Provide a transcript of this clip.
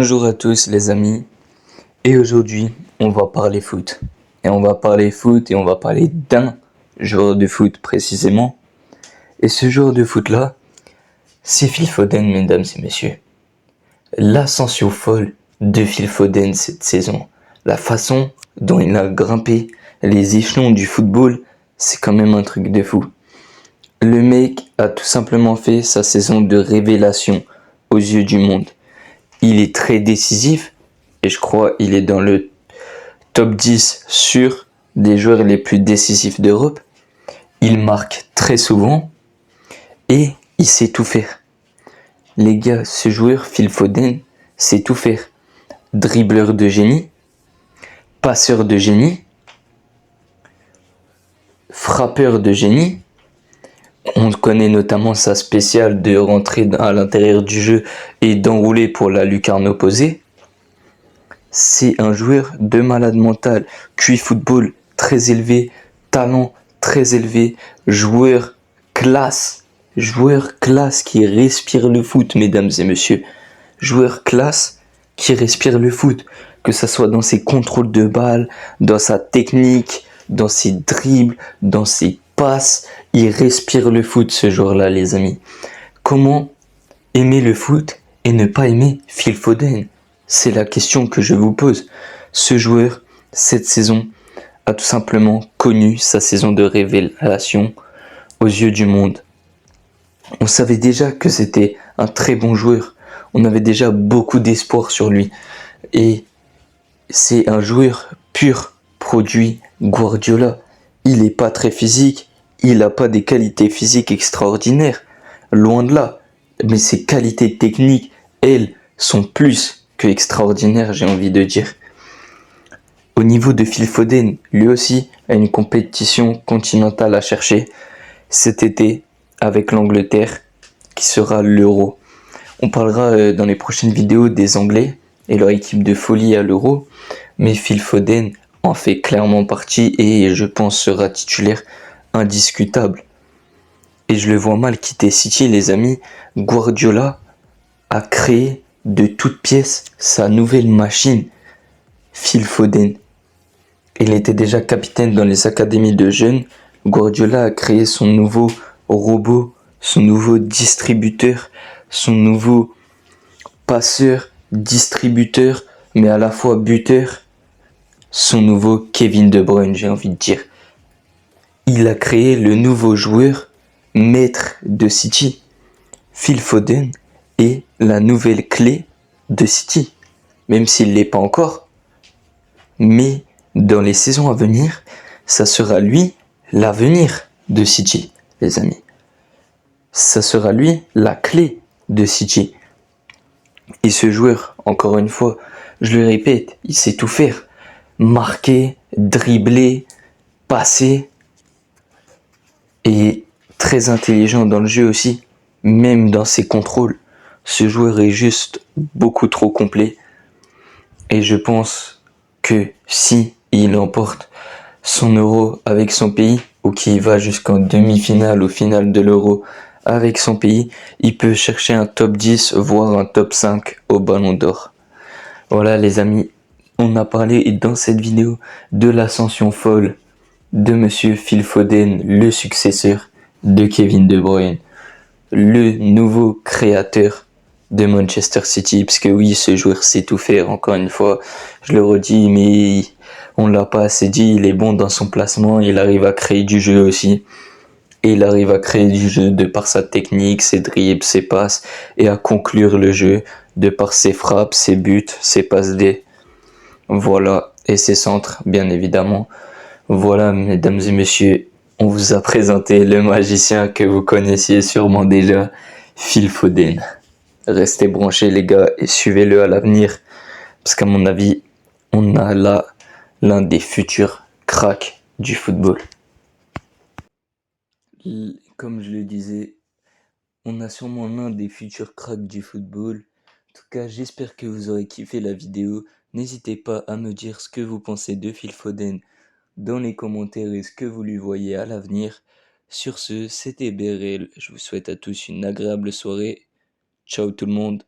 Bonjour à tous les amis, et aujourd'hui on va parler foot. Et on va parler foot et on va parler d'un joueur de foot précisément. Et ce joueur de foot là, c'est Phil Foden, mesdames et messieurs. L'ascension folle de Phil Foden cette saison, la façon dont il a grimpé les échelons du football, c'est quand même un truc de fou. Le mec a tout simplement fait sa saison de révélation aux yeux du monde. Il est très décisif et je crois qu'il est dans le top 10 sûr des joueurs les plus décisifs d'Europe. Il marque très souvent et il sait tout faire. Les gars, ce joueur, Phil Foden, sait tout faire. Dribbleur de génie, passeur de génie, frappeur de génie. On connaît notamment sa spéciale de rentrer à l'intérieur du jeu et d'enrouler pour la lucarne opposée. C'est un joueur de malade mental, QI football très élevé, talent très élevé, joueur classe qui respire le foot, mesdames et messieurs. Joueur classe qui respire le foot, que ce soit dans ses contrôles de balle, dans sa technique, dans ses dribbles, dans ses passes. Il respire le foot, ce joueur-là, les amis. Comment aimer le foot et ne pas aimer Phil Foden? C'est la question que je vous pose. Ce joueur, cette saison, a tout simplement connu sa saison de révélation aux yeux du monde. On savait déjà que c'était un très bon joueur. On avait déjà beaucoup d'espoir sur lui. Et c'est un joueur pur produit Guardiola. Il n'est pas très physique. Il n'a pas des qualités physiques extraordinaires. Loin de là. Mais ses qualités techniques, elles, sont plus que extraordinaires, j'ai envie de dire. Au niveau de Phil Foden, lui aussi a une compétition continentale à chercher cet été avec l'Angleterre qui sera l'Euro. On parlera dans les prochaines vidéos des Anglais et leur équipe de folie à l'Euro, mais Phil Foden en fait clairement partie et je pense sera titulaire indiscutable. Et je le vois mal quitter City, les amis. Guardiola a créé de toutes pièces sa nouvelle machine, Phil Foden. Il était déjà capitaine dans les académies de jeunes. Guardiola a créé son nouveau robot, son nouveau distributeur, son nouveau passeur, distributeur, mais à la fois buteur, son nouveau Kevin De Bruyne, j'ai envie de dire. Il a créé le nouveau joueur maître de City. Phil Foden est la nouvelle clé de City, même s'il ne l'est pas encore. Mais dans les saisons à venir, ça sera lui l'avenir de City, les amis. Ça sera lui la clé de City. Et ce joueur, encore une fois, je le répète, il sait tout faire. Marquer, dribbler, passer. Et très intelligent dans le jeu aussi, même dans ses contrôles. Ce joueur est juste beaucoup trop complet. Et je pense que si il emporte son euro avec son pays, ou qu'il va jusqu'en demi-finale ou finale de l'euro avec son pays, il peut chercher un top 10, voire un top 5 au Ballon d'Or. Voilà les amis, on a parlé dans cette vidéo de l'ascension folle de monsieur Phil Foden, le successeur de Kevin De Bruyne, le nouveau créateur de Manchester City, parce que oui, ce joueur sait tout faire, encore une fois, je le redis, mais on l'a pas assez dit, il est bon dans son placement, il arrive à créer du jeu aussi, et il arrive à créer du jeu de par sa technique, ses dribbles, ses passes, et à conclure le jeu de par ses frappes, ses buts, ses passes D. Voilà, et ses centres, bien évidemment. Voilà, mesdames et messieurs, on vous a présenté le magicien que vous connaissiez sûrement déjà, Phil Foden. Restez branchés les gars et suivez-le à l'avenir, parce qu'à mon avis, on a là l'un des futurs cracks du football. Comme je le disais, on a sûrement l'un des futurs cracks du football. En tout cas, j'espère que vous aurez kiffé la vidéo. N'hésitez pas à me dire ce que vous pensez de Phil Foden dans les commentaires et ce que vous lui voyez à l'avenir. Sur ce, c'était Beryl. Je vous souhaite à tous une agréable soirée. Ciao tout le monde.